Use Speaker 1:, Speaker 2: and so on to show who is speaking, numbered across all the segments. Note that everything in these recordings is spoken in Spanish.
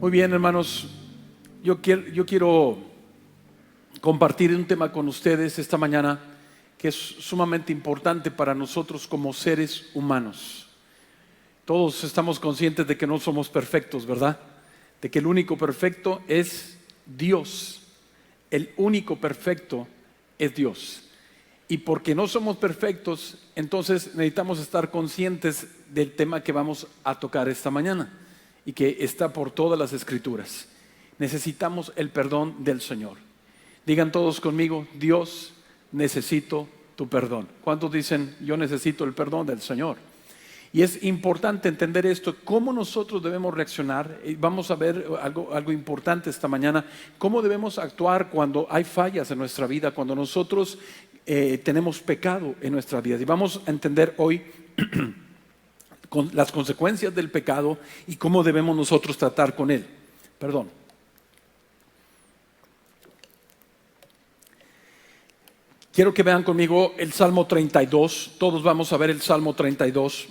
Speaker 1: Muy bien, hermanos, yo quiero compartir un tema con ustedes esta mañana que es sumamente importante para nosotros como seres humanos. Todos estamos conscientes de que no somos perfectos, ¿verdad? De que el único perfecto es Dios. El único perfecto es Dios. Y porque no somos perfectos, entonces necesitamos estar conscientes del tema que vamos a tocar esta mañana y que está por todas las Escrituras. Necesitamos el perdón del Señor. Digan todos conmigo: Dios, necesito tu perdón. ¿Cuántos dicen: yo necesito el perdón del Señor? Y es importante entender esto, cómo nosotros debemos reaccionar. Vamos a ver algo importante esta mañana, cómo debemos actuar cuando hay fallas en nuestra vida, cuando nosotros tenemos pecado en nuestra vida. Y vamos a entender hoy con las consecuencias del pecado y cómo debemos nosotros tratar con él. Perdón. Quiero que vean conmigo el Salmo 32. Todos vamos a ver el Salmo 32.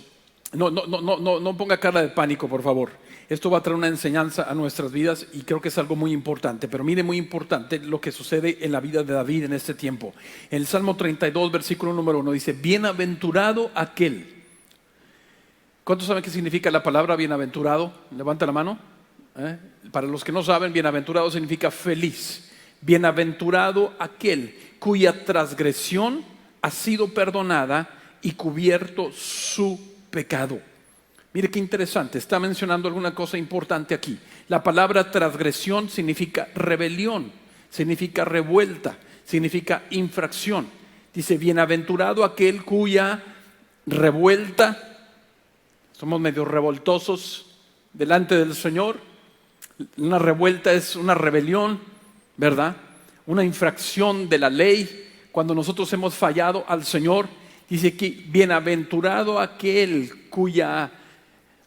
Speaker 1: No ponga cara de pánico, por favor. Esto va a traer una enseñanza a nuestras vidas y creo que es algo muy importante. Pero mire, muy importante lo que sucede en la vida de David en este tiempo. En el Salmo 32, versículo número 1 dice: bienaventurado aquel. ¿Cuántos saben qué significa la palabra bienaventurado? Levanta la mano. Para los que no saben, bienaventurado significa feliz. Bienaventurado aquel cuya transgresión ha sido perdonada y cubierto su pecado. Mire qué interesante, está mencionando alguna cosa importante aquí. La palabra transgresión significa rebelión, significa revuelta, significa infracción. Dice: bienaventurado aquel cuya revuelta, somos medio revoltosos delante del Señor. Una revuelta es una rebelión, ¿verdad? Una infracción de la ley. Cuando nosotros hemos fallado al Señor, dice que bienaventurado aquel cuya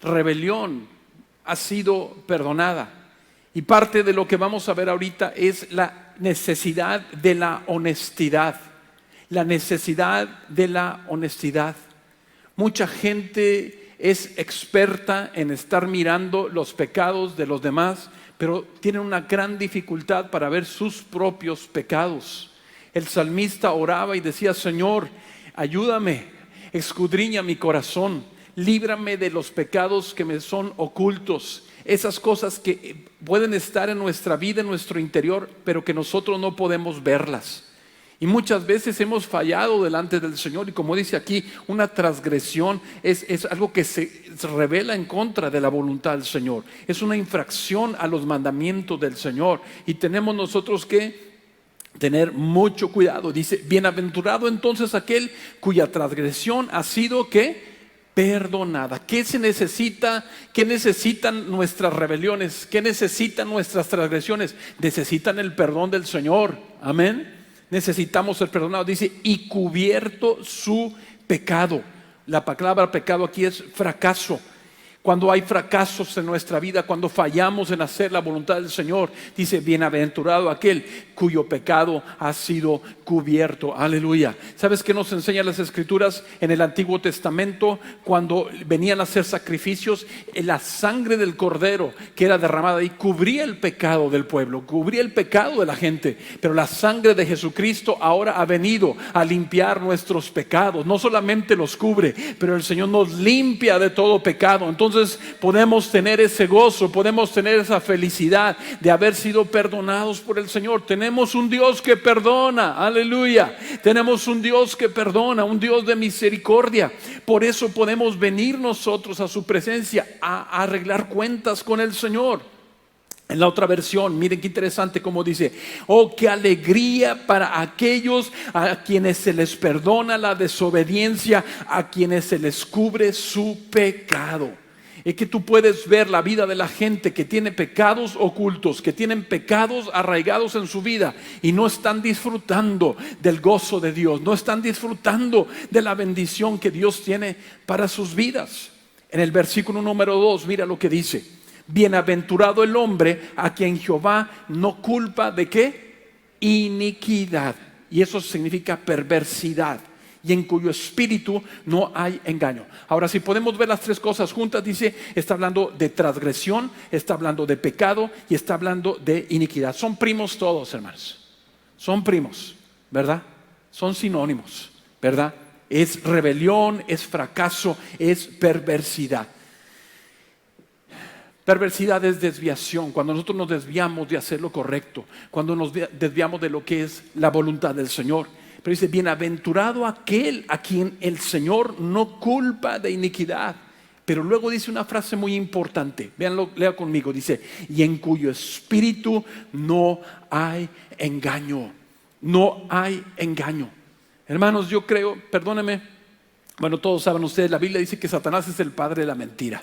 Speaker 1: rebelión ha sido perdonada. Y parte de lo que vamos a ver ahorita es la necesidad de la honestidad. La necesidad de la honestidad. Mucha gente es experta en estar mirando los pecados de los demás, pero tienen una gran dificultad para ver sus propios pecados. El salmista oraba y decía: Señor, ayúdame, escudriña mi corazón, líbrame de los pecados que me son ocultos. Esas cosas que pueden estar en nuestra vida, en nuestro interior, pero que nosotros no podemos verlas. Y muchas veces hemos fallado delante del Señor, y como dice aquí, una transgresión es algo que se revela en contra de la voluntad del Señor. Es una infracción a los mandamientos del Señor, y tenemos nosotros que tener mucho cuidado. Dice: bienaventurado entonces aquel cuya transgresión ha sido ¿qué? Perdonada. ¿Qué se necesita? ¿Qué necesitan nuestras rebeliones? ¿Qué necesitan nuestras transgresiones? Necesitan el perdón del Señor. Amén. Necesitamos ser perdonados. Dice: y cubierto su pecado. La palabra pecado aquí es fracaso. Cuando hay fracasos en nuestra vida, cuando fallamos en hacer la voluntad del Señor, dice: bienaventurado aquel cuyo pecado ha sido cubierto. Aleluya. ¿Sabes qué nos enseñan las Escrituras? En el Antiguo Testamento, cuando venían a hacer sacrificios, la sangre del cordero que era derramada y cubría el pecado del pueblo, cubría el pecado de la gente. Pero la sangre de Jesucristo ahora ha venido a limpiar nuestros pecados. No solamente los cubre, pero el Señor nos limpia de todo pecado. Entonces podemos tener ese gozo, podemos tener esa felicidad de haber sido perdonados por el Señor. Tenemos un Dios que perdona, aleluya. Tenemos un Dios que perdona, un Dios de misericordia. Por eso podemos venir nosotros a su presencia a arreglar cuentas con el Señor. En la otra versión, miren qué interesante como dice: oh, qué alegría para aquellos a quienes se les perdona la desobediencia, a quienes se les cubre su pecado. Es que tú puedes ver la vida de la gente que tiene pecados ocultos, que tienen pecados arraigados en su vida y no están disfrutando del gozo de Dios, no están disfrutando de la bendición que Dios tiene para sus vidas. En el versículo número 2, mira lo que dice: bienaventurado el hombre a quien Jehová no culpa ¿de qué? Iniquidad. Y eso significa perversidad. y en cuyo espíritu no hay engaño. Ahora, si podemos ver las tres cosas juntas, dice, está hablando de transgresión, está hablando de pecado y está hablando de iniquidad. Son primos todos, hermanos. Son primos, ¿verdad? Son sinónimos, ¿verdad? Es rebelión, es fracaso, es perversidad. Perversidad es desviación, cuando nosotros nos desviamos de hacer lo correcto, cuando nos desviamos de lo que es la voluntad del Señor. Pero dice, bienaventurado aquel a quien el Señor no culpa de iniquidad. Pero luego dice una frase muy importante, véanlo, lea conmigo, dice, y en cuyo espíritu no hay engaño. No hay engaño. Hermanos, yo creo, perdónenme, bueno, todos saben ustedes, la Biblia dice que Satanás es el padre de la mentira.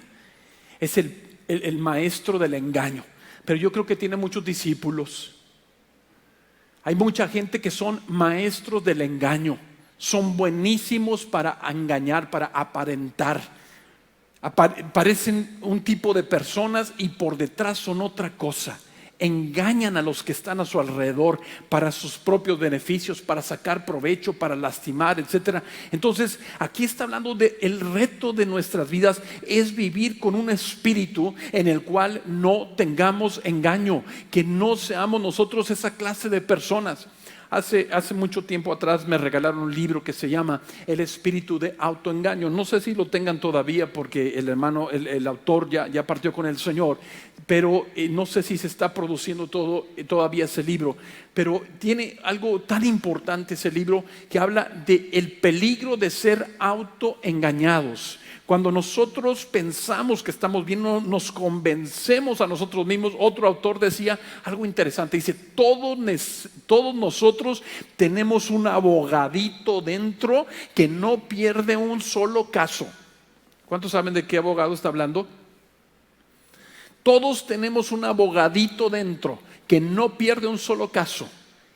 Speaker 1: Es el maestro del engaño. Pero yo creo que tiene muchos discípulos. Hay mucha gente que son maestros del engaño. Son buenísimos para engañar, para aparentar. Parecen un tipo de personas y por detrás son otra cosa. Engañan a los que están a su alrededor para sus propios beneficios, para sacar provecho, para lastimar, etc. Entonces, aquí está hablando de el reto de nuestras vidas es vivir con un espíritu en el cual no tengamos engaño, que no seamos nosotros esa clase de personas. Hace mucho tiempo atrás me regalaron un libro que se llama El espíritu de autoengaño. No sé si lo tengan todavía porque el hermano, el autor ya partió con el Señor, pero no sé si se está produciendo todavía ese libro. Pero tiene algo tan importante ese libro que habla del peligro de ser autoengañados. Cuando nosotros pensamos que estamos bien, nos convencemos a nosotros mismos. Otro autor decía algo interesante, dice, todos nosotros tenemos un abogadito dentro que no pierde un solo caso. ¿Cuántos saben de qué abogado está hablando? Todos tenemos un abogadito dentro que no pierde un solo caso.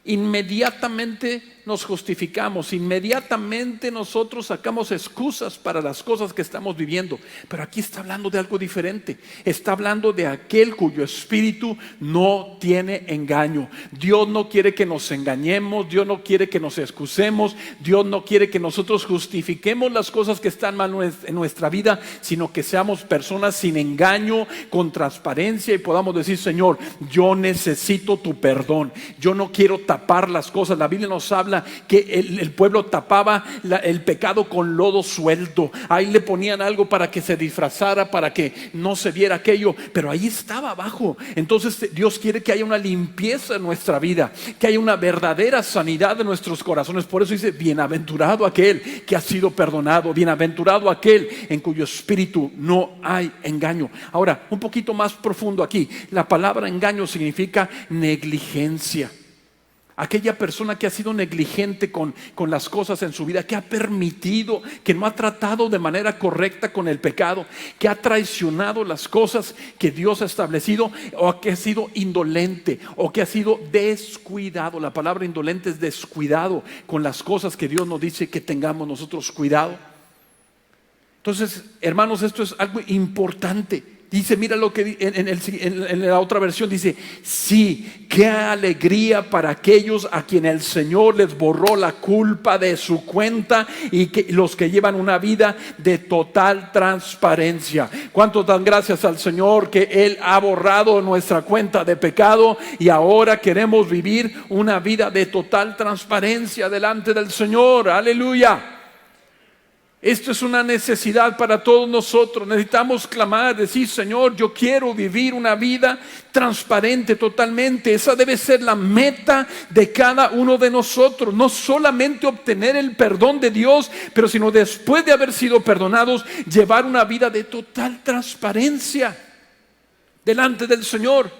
Speaker 1: Inmediatamente nos justificamos, inmediatamente nosotros sacamos excusas para las cosas que estamos viviendo. Pero aquí está hablando de algo diferente. Está hablando de aquel cuyo espíritu no tiene engaño. Dios no quiere que nos engañemos, Dios no quiere que nos excusemos, Dios no quiere que nosotros justifiquemos las cosas que están mal en nuestra vida, sino que seamos personas sin engaño, con transparencia y podamos decir, Señor, yo necesito tu perdón, yo no quiero tapar las cosas. La Biblia nos habla que el pueblo tapaba el pecado con lodo suelto. Ahí le ponían algo para que se disfrazara, para que no se viera aquello, pero ahí estaba abajo. Entonces Dios quiere que haya una limpieza en nuestra vida, que haya una verdadera sanidad de nuestros corazones. Por eso dice, bienaventurado aquel que ha sido perdonado, bienaventurado aquel en cuyo espíritu no hay engaño. Ahora, un poquito más profundo aquí, la palabra engaño significa negligencia. Aquella persona que ha sido negligente con las cosas en su vida, que ha permitido, que no ha tratado de manera correcta con el pecado, que ha traicionado las cosas que Dios ha establecido, o que ha sido indolente, o que ha sido descuidado. La palabra indolente es descuidado con las cosas que Dios nos dice que tengamos nosotros cuidado. Entonces, hermanos, esto es algo importante. Dice, mira lo que en la otra versión dice, sí, qué alegría para aquellos a quien el Señor les borró la culpa de su cuenta y que los que llevan una vida de total transparencia. ¿Cuántos dan gracias al Señor que Él ha borrado nuestra cuenta de pecado y ahora queremos vivir una vida de total transparencia delante del Señor? Aleluya. Esto es una necesidad para todos nosotros. Necesitamos clamar, decir, Señor, yo quiero vivir una vida transparente totalmente. Esa debe ser la meta de cada uno de nosotros. No solamente obtener el perdón de Dios, pero sino después de haber sido perdonados, llevar una vida de total transparencia delante del Señor.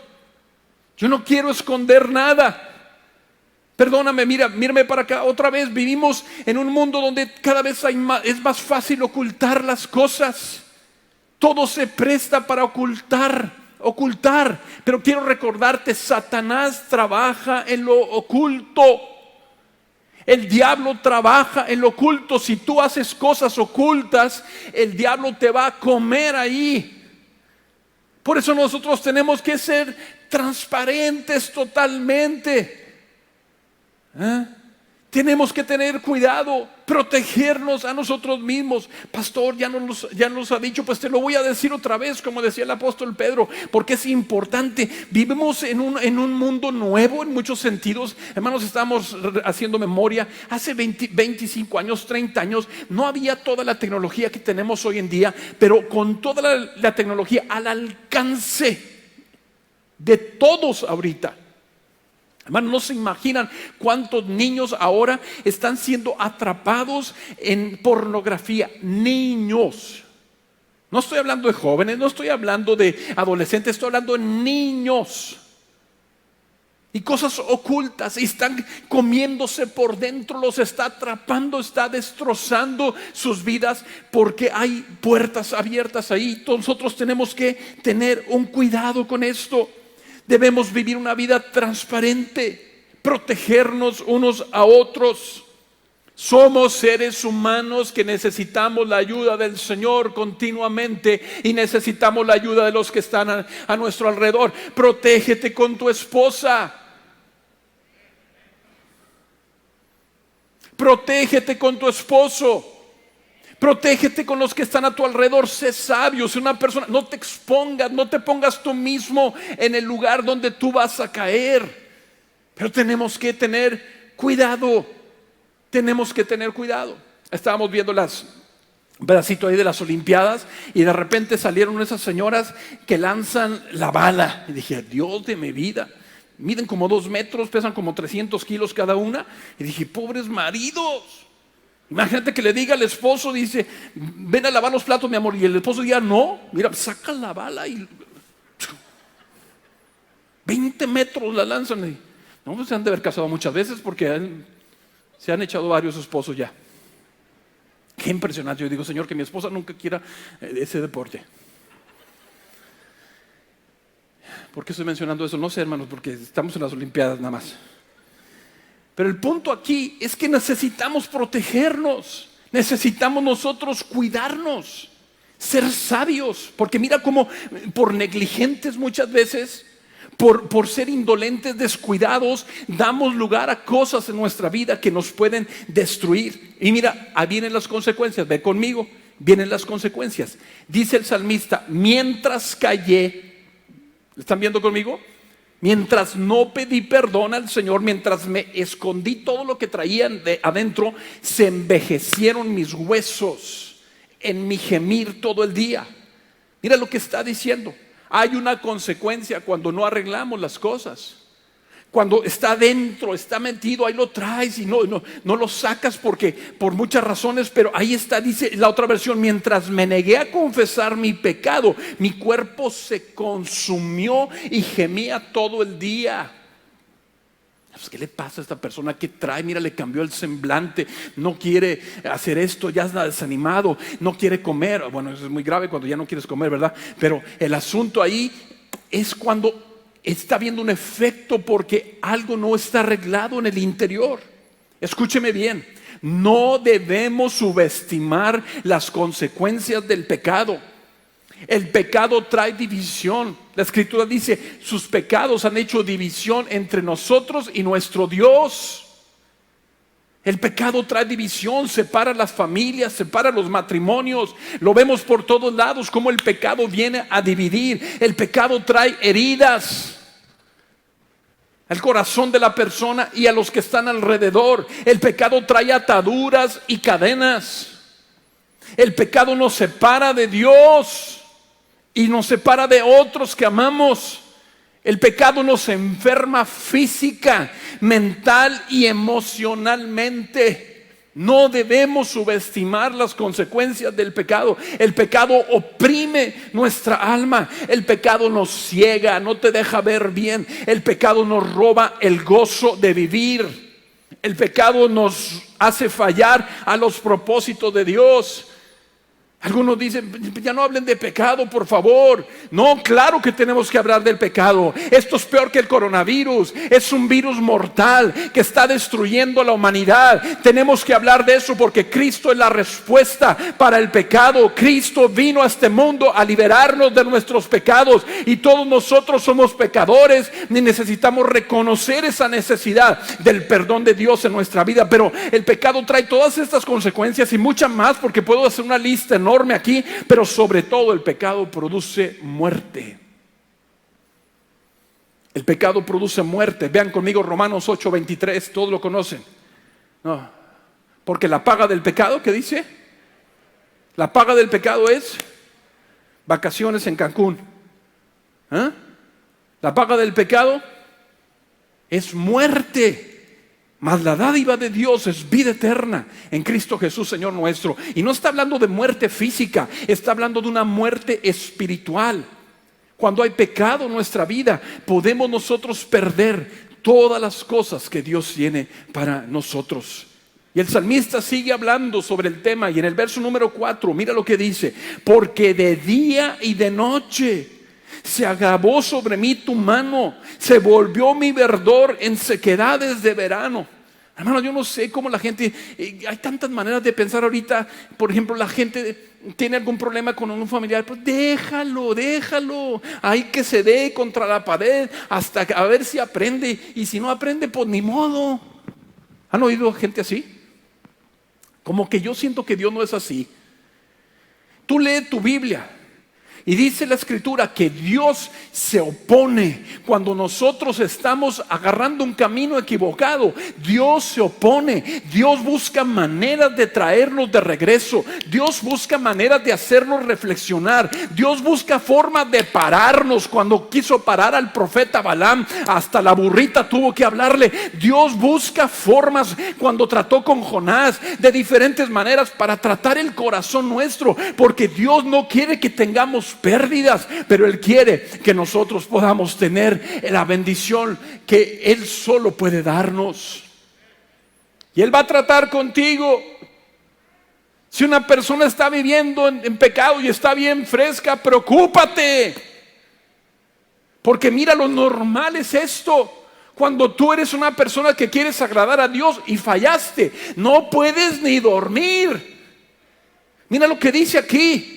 Speaker 1: Yo no quiero esconder nada. Perdóname, mírame para acá. Otra vez vivimos en un mundo donde cada vez es más fácil ocultar las cosas. Todo se presta para ocultar. Pero quiero recordarte, Satanás trabaja en lo oculto. El diablo trabaja en lo oculto. Si tú haces cosas ocultas, el diablo te va a comer ahí. Por eso nosotros tenemos que ser transparentes totalmente. Tenemos que tener cuidado, protegernos a nosotros mismos. Pastor, ya nos ha dicho, pues te lo voy a decir otra vez, como decía el apóstol Pedro, porque es importante. Vivimos en un mundo nuevo en muchos sentidos. Hermanos, estamos haciendo memoria. Hace 25 años, 30 años, no había toda la tecnología que tenemos hoy en día, pero con toda la tecnología al alcance de todos ahorita. Hermanos, no se imaginan cuántos niños ahora están siendo atrapados en pornografía. Niños. No estoy hablando de jóvenes, no estoy hablando de adolescentes, estoy hablando de niños. Y cosas ocultas, y están comiéndose por dentro, los está atrapando, está destrozando sus vidas porque hay puertas abiertas ahí. Nosotros tenemos que tener un cuidado con esto. Debemos vivir una vida transparente, protegernos unos a otros. Somos seres humanos que necesitamos la ayuda del Señor continuamente y necesitamos la ayuda de los que están a nuestro alrededor. Protégete con tu esposa. Protégete con tu esposo. Protégete con los que están a tu alrededor. Sé sabio, sé una persona. No te expongas, no te pongas tú mismo en el lugar donde tú vas a caer. Pero tenemos que tener cuidado. Tenemos que tener cuidado. Estábamos viendo un pedacito ahí de las Olimpiadas y de repente salieron esas señoras que lanzan la bala. Y dije, Dios de mi vida. Miden como 2 metros, pesan como 300 kilos cada una. Y dije, pobres maridos. Imagínate que le diga al esposo, dice, ven a lavar los platos, mi amor. Y el esposo diga, no, mira, saca la bala y 20 metros la lanzan. Y, no, pues se han de haber casado muchas veces porque se han echado varios esposos ya. Qué impresionante. Yo digo, Señor, que mi esposa nunca quiera ese deporte. ¿Por qué estoy mencionando eso? No sé, hermanos, porque estamos en las Olimpiadas nada más. Pero el punto aquí es que necesitamos protegernos, necesitamos nosotros cuidarnos, ser sabios, porque mira cómo por negligentes muchas veces, por ser indolentes, descuidados, damos lugar a cosas en nuestra vida que nos pueden destruir. Y mira, ahí vienen las consecuencias, ve conmigo, vienen las consecuencias. Dice el salmista, mientras callé, ¿están viendo conmigo? Mientras no pedí perdón al Señor, mientras me escondí todo lo que traían de adentro, se envejecieron mis huesos en mi gemir todo el día. Mira lo que está diciendo. Hay una consecuencia cuando no arreglamos las cosas. Cuando está dentro, está metido, ahí lo traes y no lo sacas porque por muchas razones, pero ahí está, dice la otra versión, mientras me negué a confesar mi pecado, mi cuerpo se consumió y gemía todo el día. Pues, ¿qué le pasa a esta persona? ¿Qué trae? Mira, le cambió el semblante, no quiere hacer esto, ya está desanimado, no quiere comer. Bueno, eso es muy grave cuando ya no quieres comer, ¿verdad? Pero el asunto ahí es cuando está viendo un efecto porque algo no está arreglado en el interior. Escúcheme bien, no debemos subestimar las consecuencias del pecado. El pecado trae división. La Escritura dice, sus pecados han hecho división entre nosotros y nuestro Dios. El pecado trae división, separa las familias, separa los matrimonios. Lo vemos por todos lados, cómo el pecado viene a dividir. El pecado trae heridas al corazón de la persona y a los que están alrededor. El pecado trae ataduras y cadenas. El pecado nos separa de Dios y nos separa de otros que amamos. El pecado nos enferma física, mental y emocionalmente. No debemos subestimar las consecuencias del pecado. El pecado oprime nuestra alma. El pecado nos ciega, no te deja ver bien. El pecado nos roba el gozo de vivir. El pecado nos hace fallar a los propósitos de Dios. Algunos dicen, ya no hablen de pecado, por favor. No, claro que tenemos que hablar del pecado. Esto es peor que el coronavirus. Es un virus mortal que está destruyendo a la humanidad. Tenemos que hablar de eso porque Cristo es la respuesta para el pecado. Cristo vino a este mundo a liberarnos de nuestros pecados. Y todos nosotros somos pecadores y necesitamos reconocer esa necesidad del perdón de Dios en nuestra vida. Pero el pecado trae todas estas consecuencias y muchas más, porque puedo hacer una lista enorme aquí, pero sobre todo el pecado produce muerte. El pecado produce muerte. Vean conmigo Romanos 8:23, todos lo conocen. No, porque la paga del pecado, ¿qué dice? La paga del pecado es vacaciones en Cancún. ¿Ah? La paga del pecado es muerte. Mas la dádiva de Dios es vida eterna en Cristo Jesús, Señor nuestro. Y no está hablando de muerte física, está hablando de una muerte espiritual. Cuando hay pecado en nuestra vida, podemos nosotros perder todas las cosas que Dios tiene para nosotros. Y el salmista sigue hablando sobre el tema, y en el verso número 4, mira lo que dice: porque de día y de noche se agravó sobre mí tu mano, se volvió mi verdor en sequedades de verano. Hermano, yo no sé cómo la gente, hay tantas maneras de pensar ahorita. Por ejemplo, la gente tiene algún problema con un familiar, pues déjalo, hay que se dé contra la pared hasta a ver si aprende, y si no aprende, pues ni modo. ¿Han oído gente así? Como que yo siento que Dios no es así. Tú lees tu Biblia y dice la Escritura que Dios se opone cuando nosotros estamos agarrando un camino equivocado. Dios se opone. Dios busca maneras de traernos de regreso. Dios busca maneras de hacernos reflexionar. Dios busca formas de pararnos. Cuando quiso parar al profeta Balaam, hasta la burrita tuvo que hablarle. Dios busca formas cuando trató con Jonás, de diferentes maneras, para tratar el corazón nuestro, porque Dios no quiere que tengamos pérdidas, pero Él quiere que nosotros podamos tener la bendición que Él solo puede darnos. Y Él va a tratar contigo. Si una persona está viviendo en pecado y está bien fresca, preocúpate, porque mira, lo normal es esto. Cuando tú eres una persona que quieres agradar a Dios y fallaste, no puedes ni dormir. Mira lo que dice aquí: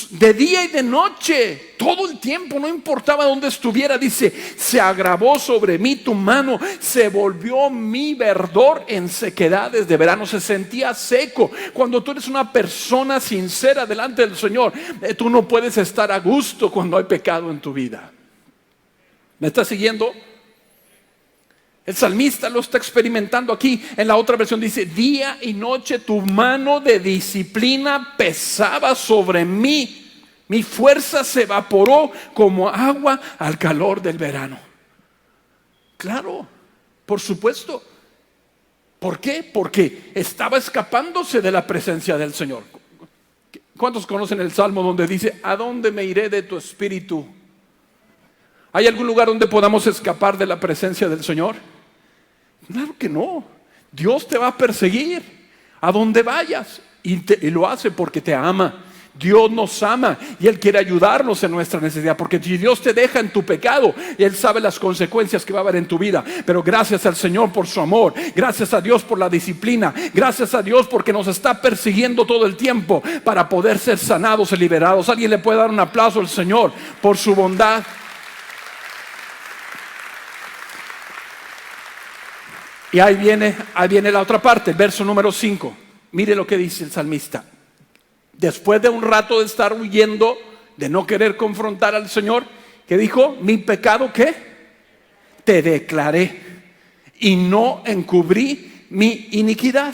Speaker 1: de día y de noche, todo el tiempo, no importaba dónde estuviera, dice: se agravó sobre mí tu mano, se volvió mi verdor en sequedades de verano. Se sentía seco. Cuando tú eres una persona sincera delante del Señor, tú no puedes estar a gusto cuando hay pecado en tu vida. ¿Me estás siguiendo? El salmista lo está experimentando aquí. En la otra versión dice: día y noche tu mano de disciplina pesaba sobre mí. Mi fuerza se evaporó como agua al calor del verano. Claro, por supuesto. ¿Por qué? Porque estaba escapándose de la presencia del Señor. ¿Cuántos conocen el Salmo donde dice: ¿a dónde me iré de tu espíritu? ¿Hay algún lugar donde podamos escapar de la presencia del Señor? Claro que no. Dios te va a perseguir a donde vayas, y lo hace porque te ama. Dios nos ama y Él quiere ayudarnos en nuestra necesidad, porque si Dios te deja en tu pecado, Él sabe las consecuencias que va a haber en tu vida. Pero gracias al Señor por su amor, gracias a Dios por la disciplina, gracias a Dios porque nos está persiguiendo todo el tiempo para poder ser sanados y liberados. ¿Alguien le puede dar un aplauso al Señor por su bondad? Y ahí viene la otra parte, el verso número 5. Mire lo que dice el salmista. Después de un rato de estar huyendo, de no querer confrontar al Señor, ¿qué dijo? Mi pecado, ¿qué? Te declaré y no encubrí mi iniquidad.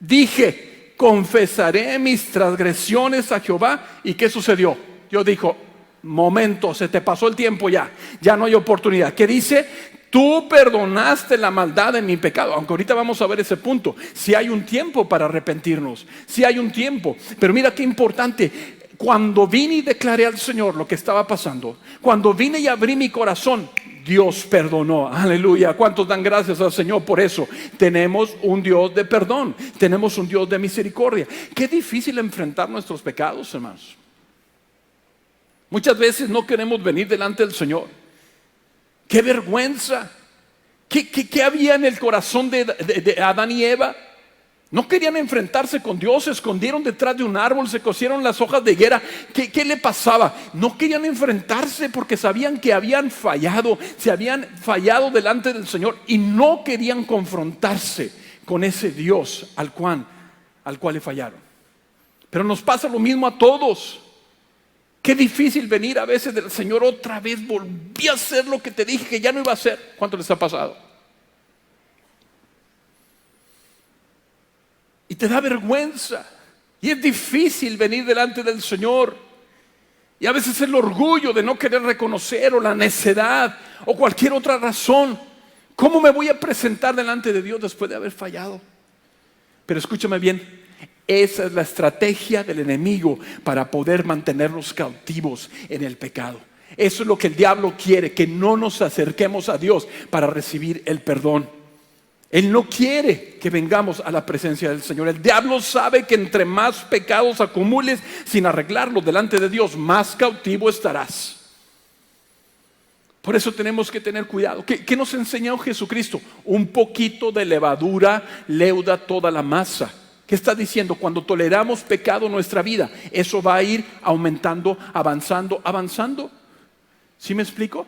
Speaker 1: Dije: confesaré mis transgresiones a Jehová. ¿Y qué sucedió? Dios dijo: momento, se te pasó el tiempo ya no hay oportunidad. ¿Qué dice? Tú perdonaste la maldad de mi pecado. Aunque ahorita vamos a ver ese punto. Si hay un tiempo para arrepentirnos, si hay un tiempo. Pero mira qué importante. Cuando vine y declaré al Señor lo que estaba pasando, cuando vine y abrí mi corazón, Dios perdonó. Aleluya. ¿Cuántos dan gracias al Señor por eso? Tenemos un Dios de perdón, tenemos un Dios de misericordia. Qué difícil enfrentar nuestros pecados, hermanos. Muchas veces no queremos venir delante del Señor. Qué vergüenza. ¿Qué había en el corazón de Adán y Eva? No querían enfrentarse con Dios, se escondieron detrás de un árbol, se cosieron las hojas de higuera. ¿Qué le pasaba? No querían enfrentarse porque sabían que habían fallado, se habían fallado delante del Señor y no querían confrontarse con ese Dios al cual le fallaron. Pero nos pasa lo mismo a todos. Qué difícil venir a veces del Señor otra vez, volví a hacer lo que te dije que ya no iba a hacer. ¿Cuánto les ha pasado? Y te da vergüenza. Y es difícil venir delante del Señor. Y a veces el orgullo de no querer reconocer, o la necedad, o cualquier otra razón. ¿Cómo me voy a presentar delante de Dios después de haber fallado? Pero escúchame bien, esa es la estrategia del enemigo para poder mantenernos cautivos en el pecado. Eso es lo que el diablo quiere, que no nos acerquemos a Dios para recibir el perdón. Él no quiere que vengamos a la presencia del Señor. El diablo sabe que entre más pecados acumules sin arreglarlos delante de Dios, más cautivo estarás. Por eso tenemos que tener cuidado. ¿Qué nos enseñó Jesucristo? Un poquito de levadura leuda toda la masa. ¿Qué está diciendo? Cuando toleramos pecado en nuestra vida, eso va a ir aumentando, avanzando. ¿Sí me explico?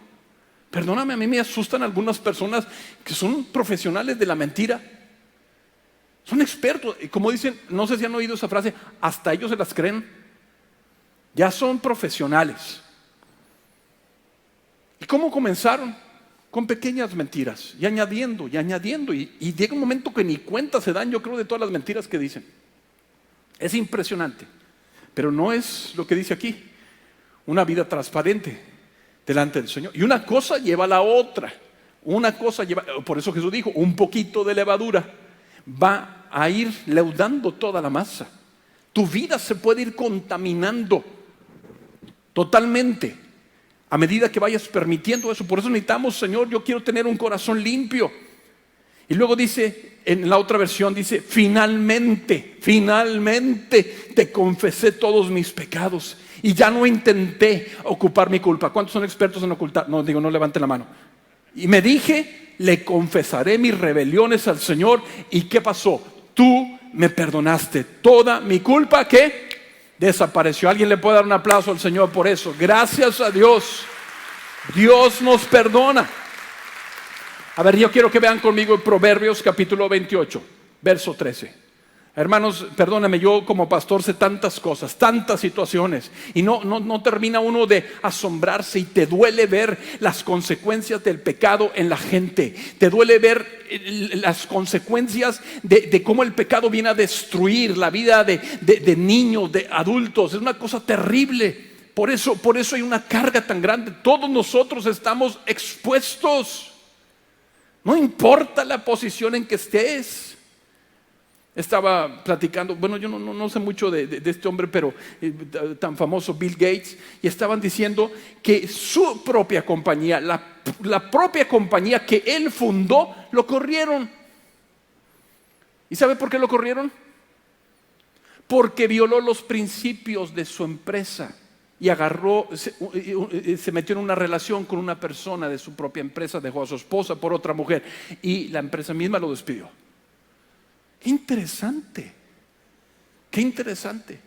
Speaker 1: Perdóname, a mí me asustan algunas personas que son profesionales de la mentira. Son expertos. Y como dicen, no sé si han oído esa frase, hasta ellos se las creen. Ya son profesionales. ¿Y cómo comenzaron? Con pequeñas mentiras y añadiendo. Y llega un momento que ni cuenta se dan, yo creo, de todas las mentiras que dicen. Es impresionante. Pero no es lo que dice aquí. Una vida transparente delante del Señor. Y una cosa lleva a la otra. Por eso Jesús dijo, un poquito de levadura va a ir leudando toda la masa. Tu vida se puede ir contaminando totalmente a medida que vayas permitiendo eso. Por eso necesitamos, Señor, yo quiero tener un corazón limpio. Y luego dice, en la otra versión dice, finalmente te confesé todos mis pecados y ya no intenté ocupar mi culpa. ¿Cuántos son expertos en ocultar? No levanten la mano. Y me dije, le confesaré mis rebeliones al Señor. ¿Y qué pasó? Tú me perdonaste. Toda mi culpa, ¿qué? Desapareció. ¿Alguien le puede dar un aplauso al Señor por eso? Gracias a Dios. Dios nos perdona. A ver, yo quiero que vean conmigo en Proverbios capítulo 28, verso 13. Hermanos, perdónenme, yo como pastor sé tantas cosas, tantas situaciones, y no termina uno de asombrarse, y te duele ver las consecuencias del pecado en la gente. Te duele ver las consecuencias de cómo el pecado viene a destruir la vida de niños, de adultos. Es una cosa terrible. Por eso hay una carga tan grande. Todos nosotros estamos expuestos. No importa la posición en que estés. Estaba platicando, bueno, yo no sé mucho de este hombre, pero tan famoso, Bill Gates, y estaban diciendo que su propia compañía, la propia compañía que él fundó, lo corrieron. ¿Y sabe por qué lo corrieron? Porque violó los principios de su empresa. Y se metió en una relación con una persona de su propia empresa, dejó a su esposa por otra mujer y la empresa misma lo despidió. Qué interesante, qué interesante.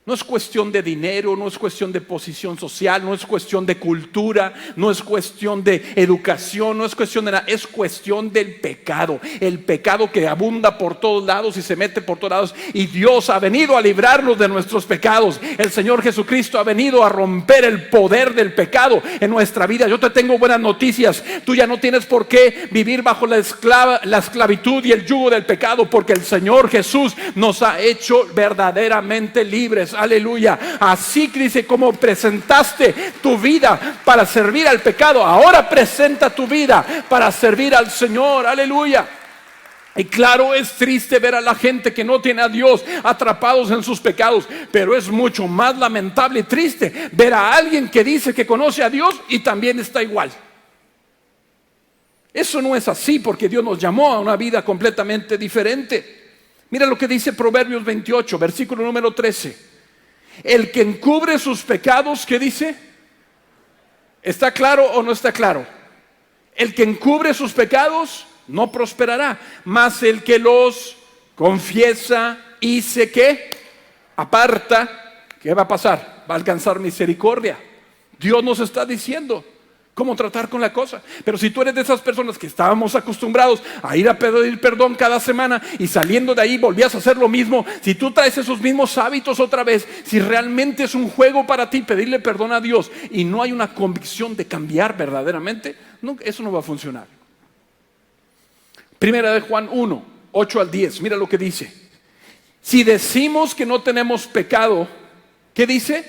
Speaker 1: No es cuestión de dinero, no es cuestión de posición social, no es cuestión de cultura, no es cuestión de educación, no es cuestión de nada, es cuestión del pecado. El pecado que abunda por todos lados y se mete por todos lados. Y Dios ha venido a librarnos de nuestros pecados. El Señor Jesucristo ha venido a romper el poder del pecado en nuestra vida. Yo te tengo buenas noticias. Tú ya no tienes por qué vivir bajo la esclavitud y el yugo del pecado, porque el Señor Jesús nos ha hecho verdaderamente libres. Aleluya. Así dice, como presentaste tu vida para servir al pecado, ahora presenta tu vida para servir al Señor. Aleluya. Y claro, es triste ver a la gente que no tiene a Dios atrapados en sus pecados, pero es mucho más lamentable y triste ver a alguien que dice que conoce a Dios y también está igual. Eso no es así, porque Dios nos llamó a una vida completamente diferente. Mira lo que dice Proverbios 28, versículo número 13. El que encubre sus pecados, ¿qué dice? ¿Está claro o no está claro? El que encubre sus pecados no prosperará, mas el que los confiesa y se ¿qué? Aparta, ¿qué va a pasar? Va a alcanzar misericordia. Dios nos está diciendo cómo tratar con la cosa. Pero si tú eres de esas personas que estábamos acostumbrados a ir a pedir perdón cada semana y saliendo de ahí volvías a hacer lo mismo, si tú traes esos mismos hábitos otra vez, si realmente es un juego para ti pedirle perdón a Dios y no hay una convicción de cambiar verdaderamente, no, eso no va a funcionar. Primera de Juan 1, 8 al 10, mira lo que dice. Si decimos que no tenemos pecado, ¿qué dice?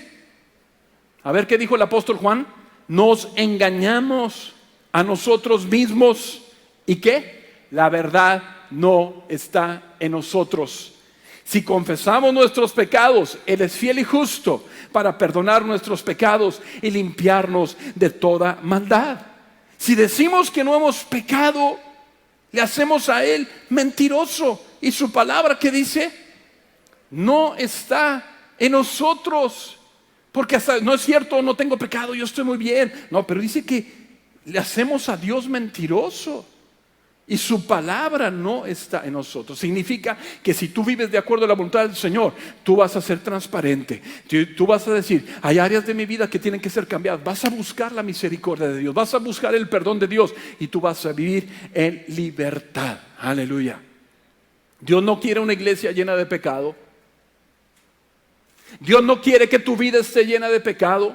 Speaker 1: A ver, ¿qué dijo el apóstol Juan? Nos engañamos a nosotros mismos. ¿Y qué? La verdad no está en nosotros. Si confesamos nuestros pecados, Él es fiel y justo para perdonar nuestros pecados y limpiarnos de toda maldad. Si decimos que no hemos pecado, le hacemos a Él mentiroso. Y su palabra, ¿qué dice? No está en nosotros. Porque hasta, no es cierto, no tengo pecado, yo estoy muy bien. No, pero dice que le hacemos a Dios mentiroso. Y su palabra no está en nosotros. Significa que si tú vives de acuerdo a la voluntad del Señor, tú vas a ser transparente. Tú vas a decir, hay áreas de mi vida que tienen que ser cambiadas. Vas a buscar la misericordia de Dios. Vas a buscar el perdón de Dios. Y tú vas a vivir en libertad. Aleluya. Dios no quiere una iglesia llena de pecado. Dios no quiere que tu vida esté llena de pecado.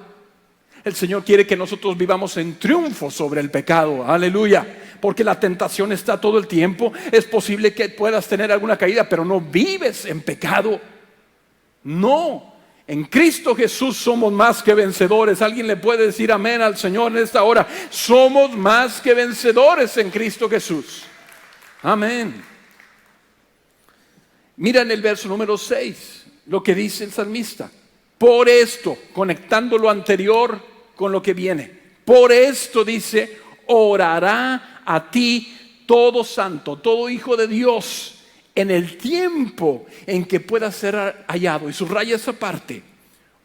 Speaker 1: El Señor quiere que nosotros vivamos en triunfo sobre el pecado. Aleluya. Porque la tentación está todo el tiempo. Es posible que puedas tener alguna caída, pero no vives en pecado. No. En Cristo Jesús somos más que vencedores. ¿Alguien le puede decir amén al Señor en esta hora? Somos más que vencedores en Cristo Jesús. Amén. Mira en el verso número 6. Lo que dice el salmista. Por esto, conectando lo anterior con lo que viene. Por esto dice, orará a ti todo santo, todo hijo de Dios, en el tiempo en que pueda ser hallado. Y subraya esa parte.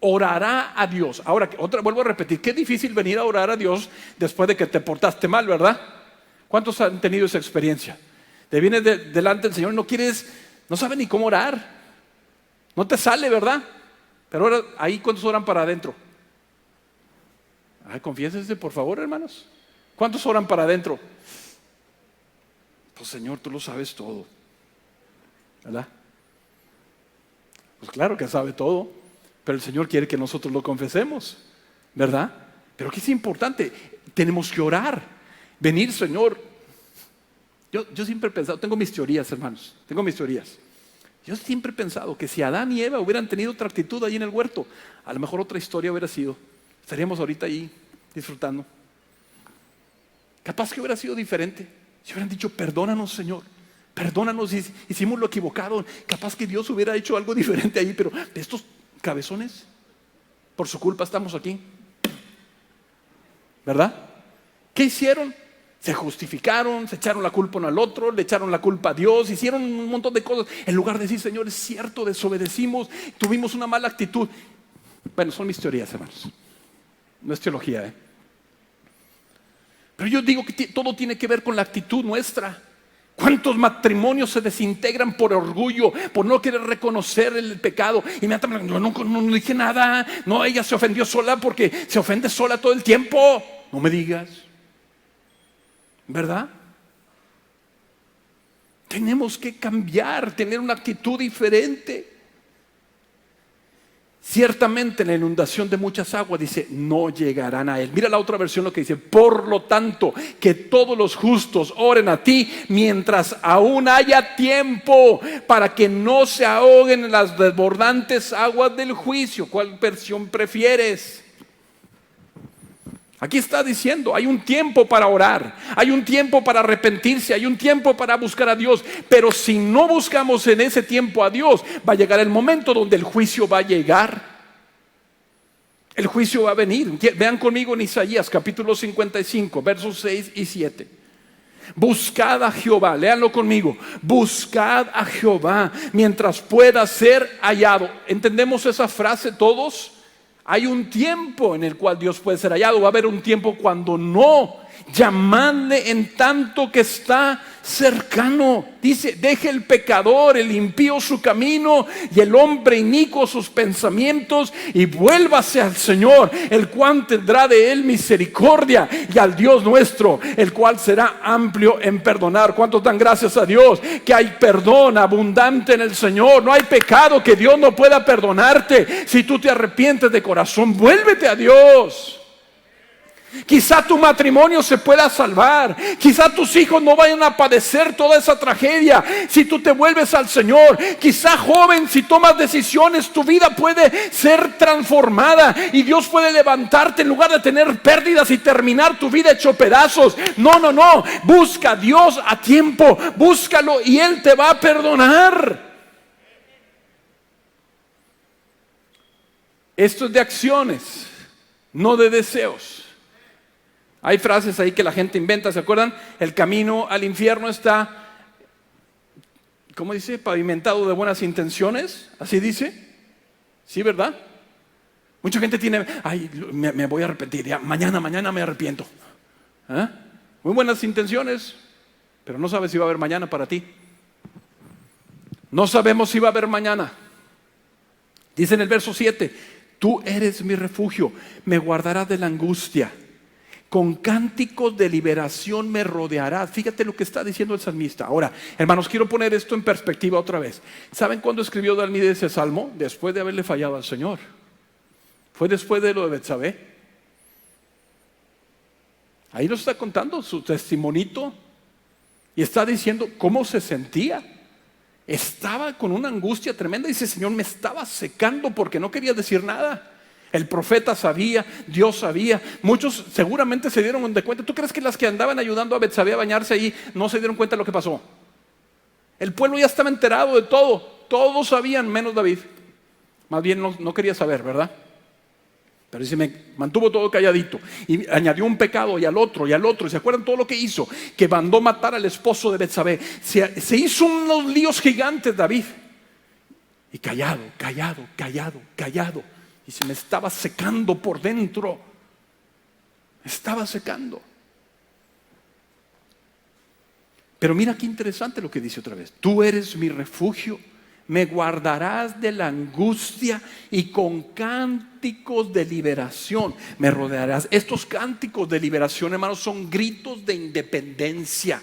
Speaker 1: Orará a Dios. Ahora, vuelvo a repetir, qué difícil venir a orar a Dios después de que te portaste mal, ¿verdad? ¿Cuántos han tenido esa experiencia? Te vienes delante del Señor y no sabe ni cómo orar. No te sale, ¿verdad? Pero ahora, ahí, ¿cuántos oran para adentro? Ay, confiésense, por favor, hermanos. ¿Cuántos oran para adentro? Pues Señor, tú lo sabes todo, ¿verdad? Pues claro que sabe todo, pero el Señor quiere que nosotros lo confesemos, ¿verdad? Pero que es importante, tenemos que orar, venir, Señor. Yo siempre he pensado, tengo mis teorías, hermanos, tengo mis teorías. Yo siempre he pensado que si Adán y Eva hubieran tenido otra actitud ahí en el huerto, a lo mejor otra historia hubiera sido. Estaríamos ahorita ahí disfrutando. Capaz que hubiera sido diferente. Si hubieran dicho, perdónanos, Señor. Perdónanos, hicimos lo equivocado. Capaz que Dios hubiera hecho algo diferente ahí. Pero estos cabezones, por su culpa estamos aquí. ¿Verdad? ¿Qué hicieron? Se justificaron, se echaron la culpa uno al otro, le echaron la culpa a Dios, hicieron un montón de cosas. En lugar de decir, Señor, es cierto, desobedecimos, tuvimos una mala actitud. Bueno, son mis teorías, hermanos. No es teología, Pero yo digo que todo tiene que ver con la actitud nuestra. ¿Cuántos matrimonios se desintegran por orgullo, por no querer reconocer el pecado? Inmediatamente, yo no dije nada. No, ella se ofendió sola porque se ofende sola todo el tiempo. No me digas. ¿Verdad? Tenemos que cambiar, tener una actitud diferente. Ciertamente en la inundación de muchas aguas dice, no llegarán a él. Mira la otra versión lo que dice, por lo tanto, que todos los justos oren a ti mientras aún haya tiempo, para que no se ahoguen en las desbordantes aguas del juicio. ¿Cuál versión prefieres? Aquí está diciendo, hay un tiempo para orar, hay un tiempo para arrepentirse, hay un tiempo para buscar a Dios. Pero si no buscamos en ese tiempo a Dios, va a llegar el momento donde el juicio va a llegar. El juicio va a venir. Vean conmigo en Isaías capítulo 55, versos 6 y 7. Buscad a Jehová, léanlo conmigo. Buscad a Jehová mientras pueda ser hallado. ¿Entendemos esa frase todos? Hay un tiempo en el cual Dios puede ser hallado. Va a haber un tiempo cuando no. Llamadle en tanto que está cercano. Dice: deje el pecador, el impío su camino, y el hombre inicuo sus pensamientos, y vuélvase al Señor, el cual tendrá de él misericordia, y al Dios nuestro, el cual será amplio en perdonar. ¿Cuántos dan gracias a Dios que hay perdón abundante en el Señor? No hay pecado que Dios no pueda perdonarte. Si tú te arrepientes de corazón, vuélvete a Dios. Quizá tu matrimonio se pueda salvar. Quizá tus hijos no vayan a padecer toda esa tragedia si tú te vuelves al Señor. Quizá, joven, si tomas decisiones, tu vida puede ser transformada y Dios puede levantarte en lugar de tener pérdidas y terminar tu vida hecho pedazos. No. Busca a Dios a tiempo. Búscalo y Él te va a perdonar. Esto es de acciones, no de deseos. Hay frases ahí que la gente inventa, ¿se acuerdan? El camino al infierno está, ¿cómo dice? Pavimentado de buenas intenciones, así dice. Sí, ¿verdad? Mucha gente tiene, me voy a arrepentir, ya, mañana me arrepiento. ¿Ah? Muy buenas intenciones, pero no sabes si va a haber mañana para ti. No sabemos si va a haber mañana. Dice en el verso 7, tú eres mi refugio, me guardarás de la angustia. Con cánticos de liberación me rodearás. Fíjate lo que está diciendo el salmista. Ahora, hermanos, quiero poner esto en perspectiva otra vez. ¿Saben cuándo escribió David ese salmo? Después de haberle fallado al Señor. Fue después de lo de Betsabé. Ahí nos está contando su testimonito y está diciendo cómo se sentía. Estaba con una angustia tremenda. Dice: Señor, me estaba secando porque no quería decir nada. El profeta sabía, Dios sabía. Muchos seguramente se dieron de cuenta. ¿Tú crees que las que andaban ayudando a Betsabé a bañarse ahí no se dieron cuenta de lo que pasó? El pueblo ya estaba enterado de todo. Todos sabían, menos David. Más bien no quería saber, ¿verdad? Pero dice, me mantuvo todo calladito. Y añadió un pecado y al otro. ¿Y se acuerdan todo lo que hizo? Que mandó matar al esposo de Betsabé. Se hizo unos líos gigantes David. Y callado. Y se me estaba secando por dentro. Me estaba secando. Pero mira qué interesante lo que dice otra vez. Tú eres mi refugio, me guardarás de la angustia y con cánticos de liberación me rodearás. Estos cánticos de liberación, hermanos, son gritos de independencia.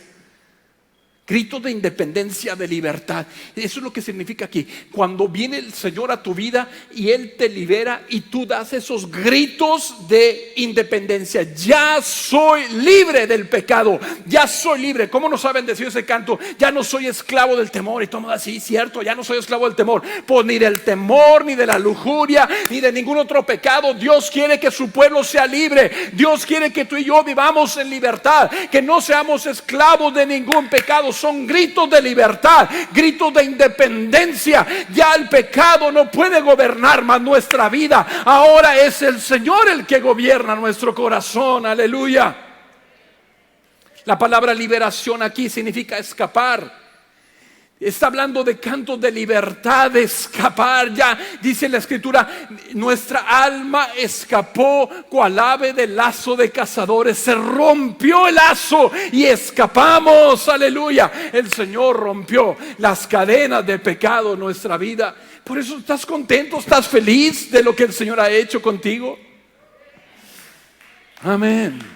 Speaker 1: Gritos de independencia, de libertad. Eso es lo que significa aquí. Cuando viene el Señor a tu vida y Él te libera y tú das esos gritos de independencia. Ya soy libre del pecado. Ya soy libre. ¿Cómo no saben decir ese canto? Ya no soy esclavo del temor. Y todo así, cierto, ya no soy esclavo del temor. Pues ni del temor, ni de la lujuria, ni de ningún otro pecado. Dios quiere que su pueblo sea libre. Dios quiere que tú y yo vivamos en libertad. Que no seamos esclavos de ningún pecado. Son gritos de libertad, gritos de independencia. Ya el pecado no puede gobernar más nuestra vida. Ahora es el Señor el que gobierna nuestro corazón. Aleluya. La palabra liberación aquí significa escapar. Está hablando de cantos de libertad, de escapar. Ya dice la Escritura, nuestra alma escapó cual ave del lazo de cazadores. Se rompió el lazo y escapamos. Aleluya. El Señor rompió las cadenas de pecado en nuestra vida. Por eso estás contento, estás feliz de lo que el Señor ha hecho contigo. Amén.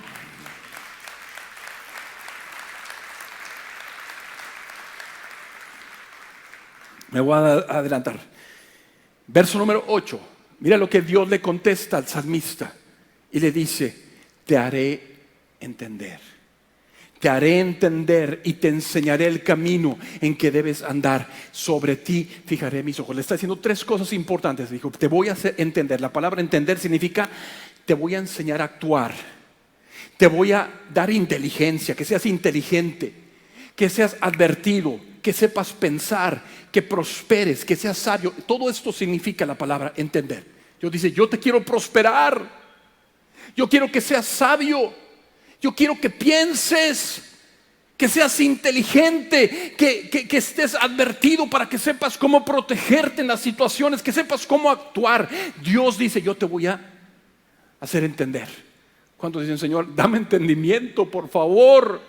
Speaker 1: Me voy a adelantar. Verso número 8. Mira lo que Dios le contesta al salmista. Y le dice: te haré entender. Te haré entender y te enseñaré el camino en que debes andar. Sobre ti fijaré mis ojos. Le está diciendo tres cosas importantes. Dijo: te voy a hacer entender. La palabra entender significa te voy a enseñar a actuar. Te voy a dar inteligencia, que seas inteligente, que seas advertido, que sepas pensar, que prosperes, que seas sabio. Todo esto significa la palabra entender. Dios dice: yo te quiero prosperar. Yo quiero que seas sabio. Yo quiero que pienses. que seas inteligente, que estés advertido para que sepas cómo protegerte en las situaciones, que sepas cómo actuar. Dios dice, yo te voy a hacer entender. ¿Cuántos dicen, Señor, dame entendimiento, por favor?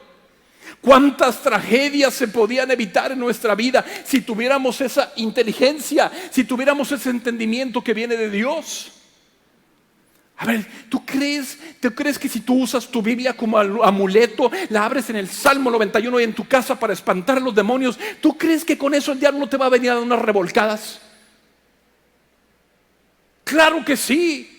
Speaker 1: ¿Cuántas tragedias se podían evitar en nuestra vida si tuviéramos esa inteligencia, si tuviéramos ese entendimiento que viene de Dios? A ver, ¿tú crees que si tú usas tu Biblia como amuleto, la abres en el Salmo 91 y en tu casa para espantar a los demonios, ¿tú crees que con eso el diablo no te va a venir a dar unas revolcadas? Claro que sí.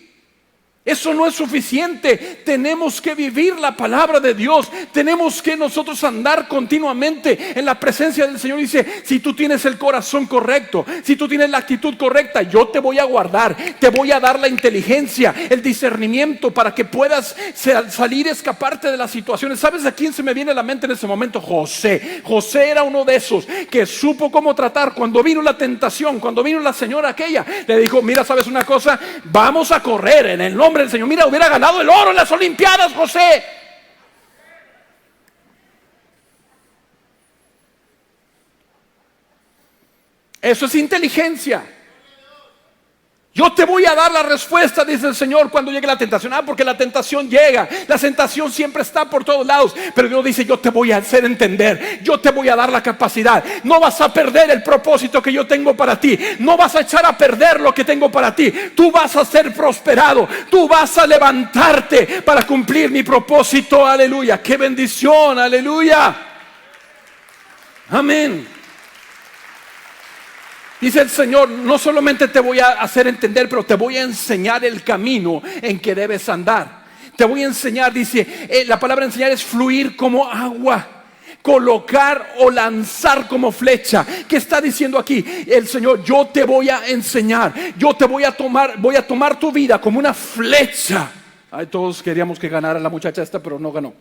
Speaker 1: Eso no es suficiente. Tenemos que vivir la palabra de Dios. Tenemos que nosotros andar continuamente en la presencia del Señor. Dice, si tú tienes el corazón correcto, si tú tienes la actitud correcta, yo te voy a guardar, te voy a dar la inteligencia, el discernimiento para que puedas salir, escaparte de las situaciones. ¿Sabes a quién se me viene a la mente en ese momento? José. José era uno de esos que supo cómo tratar. Cuando vino la tentación, cuando vino la señora aquella, le dijo, mira, ¿sabes una cosa? Vamos a correr en el nombre del Señor. Mira, hubiera ganado el oro en las Olimpiadas, José. Eso es inteligencia. Yo te voy a dar la respuesta, dice el Señor, cuando llegue la tentación. Porque la tentación llega. La tentación siempre está por todos lados. Pero Dios dice, yo te voy a hacer entender. Yo te voy a dar la capacidad. No vas a perder el propósito que yo tengo para ti. No vas a echar a perder lo que tengo para ti. Tú vas a ser prosperado. Tú vas a levantarte para cumplir mi propósito. Aleluya. ¡Qué bendición! Aleluya. Amén. Dice el Señor, no solamente te voy a hacer entender, pero te voy a enseñar el camino en que debes andar. Te voy a enseñar, dice, la palabra enseñar es fluir como agua, colocar o lanzar como flecha. ¿Qué está diciendo aquí el Señor? Yo te voy a enseñar, yo te voy a tomar tu vida como una flecha. Ay, todos queríamos que ganara la muchacha esta, pero no ganó.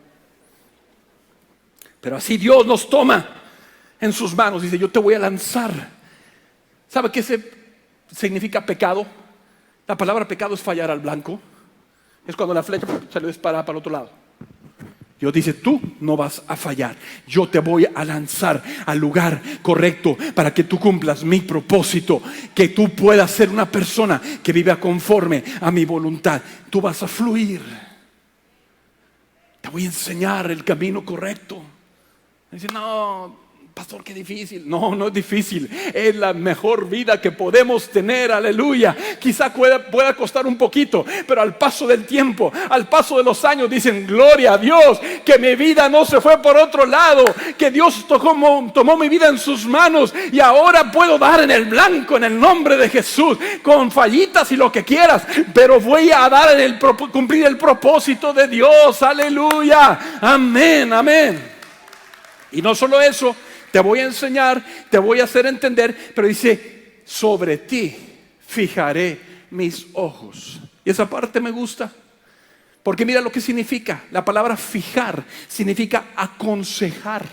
Speaker 1: Pero así Dios nos toma en sus manos. Dice, yo te voy a lanzar. ¿Sabe qué significa pecado? La palabra pecado es fallar al blanco. Es cuando la flecha se le dispara para el otro lado. Dios dice, tú no vas a fallar. Yo te voy a lanzar al lugar correcto para que tú cumplas mi propósito. Que tú puedas ser una persona que viva conforme a mi voluntad. Tú vas a fluir. Te voy a enseñar el camino correcto. Dice, no, pastor, qué difícil. No, no es difícil. Es la mejor vida que podemos tener. Aleluya. Quizá pueda costar un poquito, pero al paso del tiempo, al paso de los años, dicen, gloria a Dios, que mi vida no se fue por otro lado, que Dios tomó mi vida en sus manos y ahora puedo dar en el blanco en el nombre de Jesús, con fallitas y lo que quieras, pero voy a dar cumplir el propósito de Dios. Aleluya. Amén, amén. Y no solo eso, te voy a enseñar, te voy a hacer entender, pero dice, sobre ti fijaré mis ojos. Y esa parte me gusta, porque mira lo que significa. La palabra fijar significa aconsejar,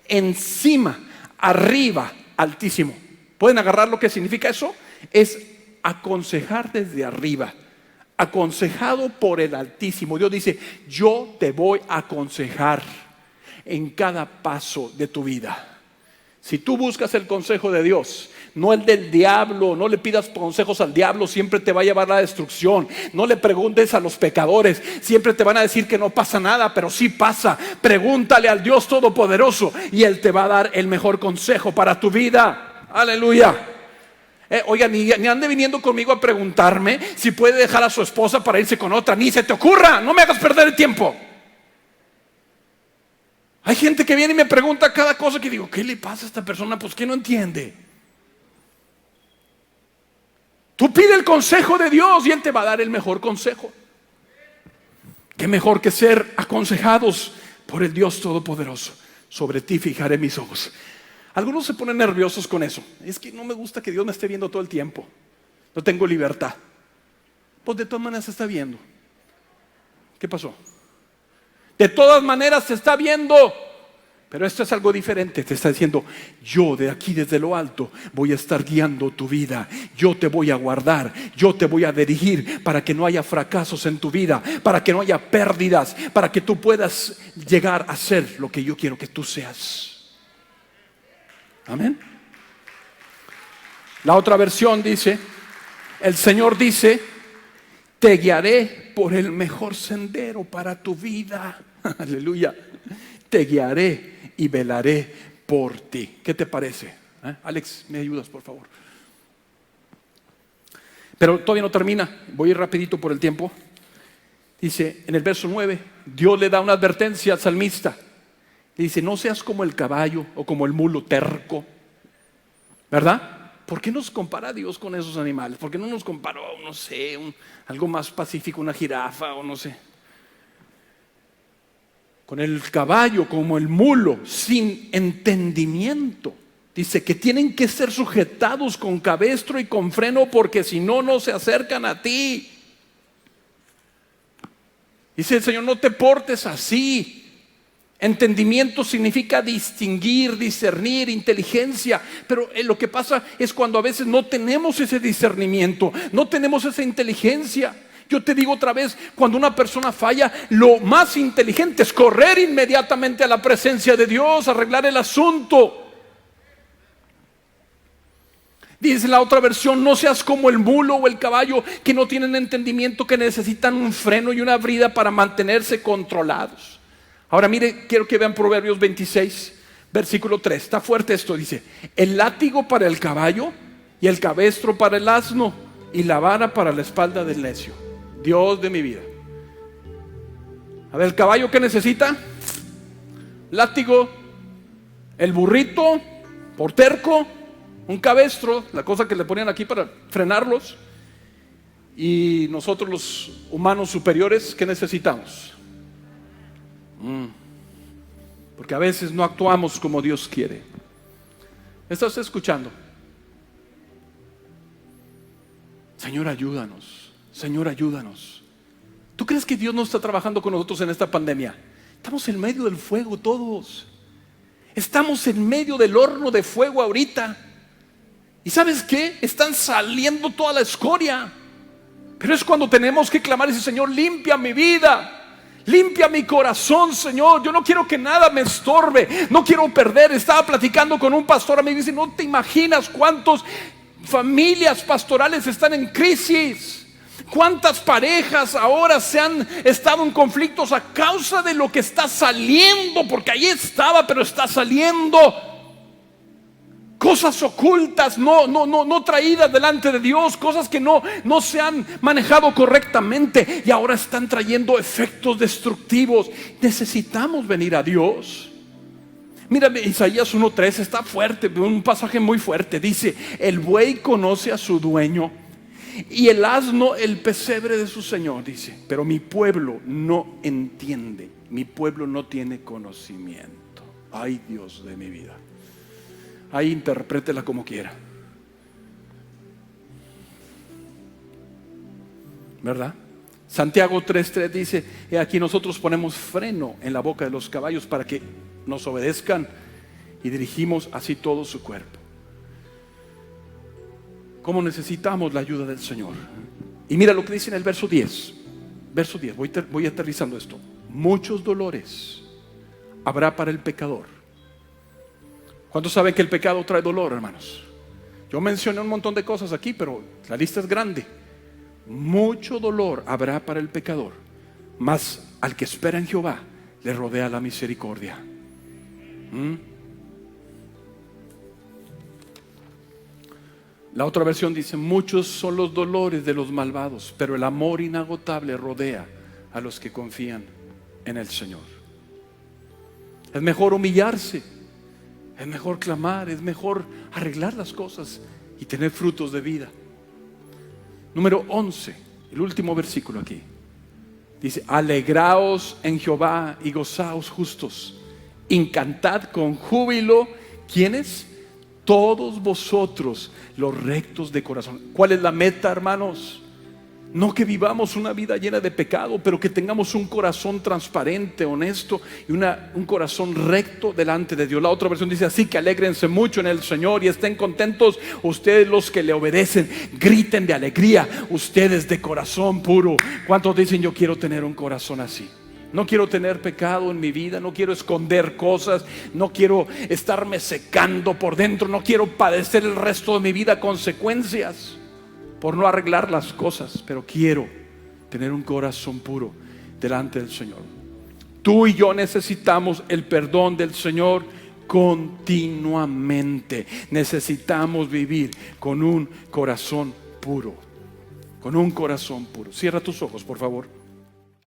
Speaker 1: encima, arriba, altísimo. ¿Pueden agarrar lo que significa eso? Es aconsejar desde arriba, aconsejado por el Altísimo. Dios dice, yo te voy a aconsejar en cada paso de tu vida. Si tú buscas el consejo de Dios, no el del diablo, no le pidas consejos al diablo, siempre te va a llevar a la destrucción. No le preguntes a los pecadores, siempre te van a decir que no pasa nada, pero sí pasa. Pregúntale al Dios Todopoderoso y Él te va a dar el mejor consejo para tu vida. Aleluya. Oiga, ni ande viniendo conmigo a preguntarme si puede dejar a su esposa para irse con otra. Ni se te ocurra, no me hagas perder el tiempo. Hay gente que viene y me pregunta cada cosa que digo, ¿qué le pasa a esta persona? Pues que no entiende. Tú pide el consejo de Dios y Él te va a dar el mejor consejo. Qué mejor que ser aconsejados por el Dios Todopoderoso. Sobre ti fijaré mis ojos. Algunos se ponen nerviosos con eso. Es que no me gusta que Dios me esté viendo todo el tiempo. No tengo libertad. Pues de todas maneras se está viendo. ¿Qué pasó? De todas maneras se está viendo. Pero esto es algo diferente. Te está diciendo: yo de aquí desde lo alto voy a estar guiando tu vida. Yo te voy a guardar, yo te voy a dirigir para que no haya fracasos en tu vida, para que no haya pérdidas, para que tú puedas llegar a ser lo que yo quiero que tú seas. Amén. La otra versión dice: el Señor dice, te guiaré por el mejor sendero para tu vida. Aleluya. Te guiaré y velaré por ti. ¿Qué te parece? Alex, ¿me ayudas, por favor? Pero todavía no termina. Voy a ir rapidito por el tiempo. Dice en el verso 9, Dios le da una advertencia al salmista. Le dice: no seas como el caballo o como el mulo terco. ¿Verdad? ¿Por qué nos compara Dios con esos animales? ¿Por qué no nos comparó, no sé, algo más pacífico, una jirafa o no sé? Con el caballo como el mulo, sin entendimiento. Dice que tienen que ser sujetados con cabestro y con freno, porque si no, no se acercan a ti. Dice el Señor: no te portes así. Entendimiento significa distinguir, discernir, inteligencia. Pero lo que pasa es cuando a veces no tenemos ese discernimiento, no tenemos esa inteligencia. Yo te digo otra vez, cuando una persona falla, lo más inteligente es correr inmediatamente a la presencia de Dios, arreglar el asunto. Dice la otra versión: no seas como el mulo o el caballo, que no tienen entendimiento, que necesitan un freno y una brida para mantenerse controlados. Ahora mire, quiero que vean Proverbios 26, versículo 3. Está fuerte esto. Dice: el látigo para el caballo y el cabestro para el asno, y la vara para la espalda del necio. Dios de mi vida. A ver, el caballo, ¿qué necesita? Látigo. El burrito, por terco. Un cabestro, la cosa que le ponían aquí para frenarlos. Y nosotros los humanos superiores, ¿qué necesitamos? Porque a veces no actuamos como Dios quiere. ¿Estás escuchando? Señor, ayúdanos. Señor, ayúdanos. ¿Tú crees que Dios no está trabajando con nosotros en esta pandemia? Estamos en medio del fuego todos. Estamos en medio del horno de fuego ahorita. ¿Y sabes qué? Están saliendo toda la escoria. Pero es cuando tenemos que clamar y decir: Señor, limpia mi vida. Limpia mi corazón, Señor. Yo no quiero que nada me estorbe. No quiero perder. Estaba platicando con un pastor amigo y dice: no te imaginas cuántas familias pastorales están en crisis. Cuántas parejas ahora se han estado en conflictos a causa de lo que está saliendo. Porque ahí estaba, pero está saliendo. Cosas ocultas, no traídas delante de Dios, cosas que no se han manejado correctamente y ahora están trayendo efectos destructivos. Necesitamos venir a Dios. Mira, Isaías 1:3 está fuerte, un pasaje muy fuerte. Dice: el buey conoce a su dueño y el asno el pesebre de su señor. Dice: pero mi pueblo no entiende, mi pueblo no tiene conocimiento. Ay, Dios de mi vida. Ahí interprétela como quiera, ¿verdad? Santiago 3:3 dice: he aquí nosotros ponemos freno en la boca de los caballos para que nos obedezcan, y dirigimos así todo su cuerpo. ¿Cómo necesitamos la ayuda del Señor? Y mira lo que dice en el verso 10. Verso 10, voy aterrizando esto. Muchos dolores habrá para el pecador. ¿Cuántos saben que el pecado trae dolor, hermanos? Yo mencioné un montón de cosas aquí, pero la lista es grande. Mucho dolor habrá para el pecador, mas al que espera en Jehová le rodea la misericordia. La otra versión dice: muchos son los dolores de los malvados, pero el amor inagotable rodea a los que confían en el Señor. Es mejor humillarse. Es mejor clamar, es mejor arreglar las cosas y tener frutos de vida. Número 11, el último versículo aquí. Dice: alegraos en Jehová y gozaos justos. Cantad con júbilo. ¿Quiénes? Todos vosotros los rectos de corazón. ¿Cuál es la meta, hermanos? No que vivamos una vida llena de pecado, pero que tengamos un corazón transparente, honesto y un corazón recto delante de Dios. La otra versión dice así: que alégrense mucho en el Señor y estén contentos ustedes los que le obedecen. Griten de alegría ustedes de corazón puro. ¿Cuántos dicen: yo quiero tener un corazón así? No quiero tener pecado en mi vida, no quiero esconder cosas, no quiero estarme secando por dentro, no quiero padecer el resto de mi vida consecuencias por no arreglar las cosas, pero quiero tener un corazón puro delante del Señor. Tú y yo necesitamos el perdón del Señor continuamente. Necesitamos vivir con un corazón puro, con un corazón puro. Cierra tus ojos, por favor.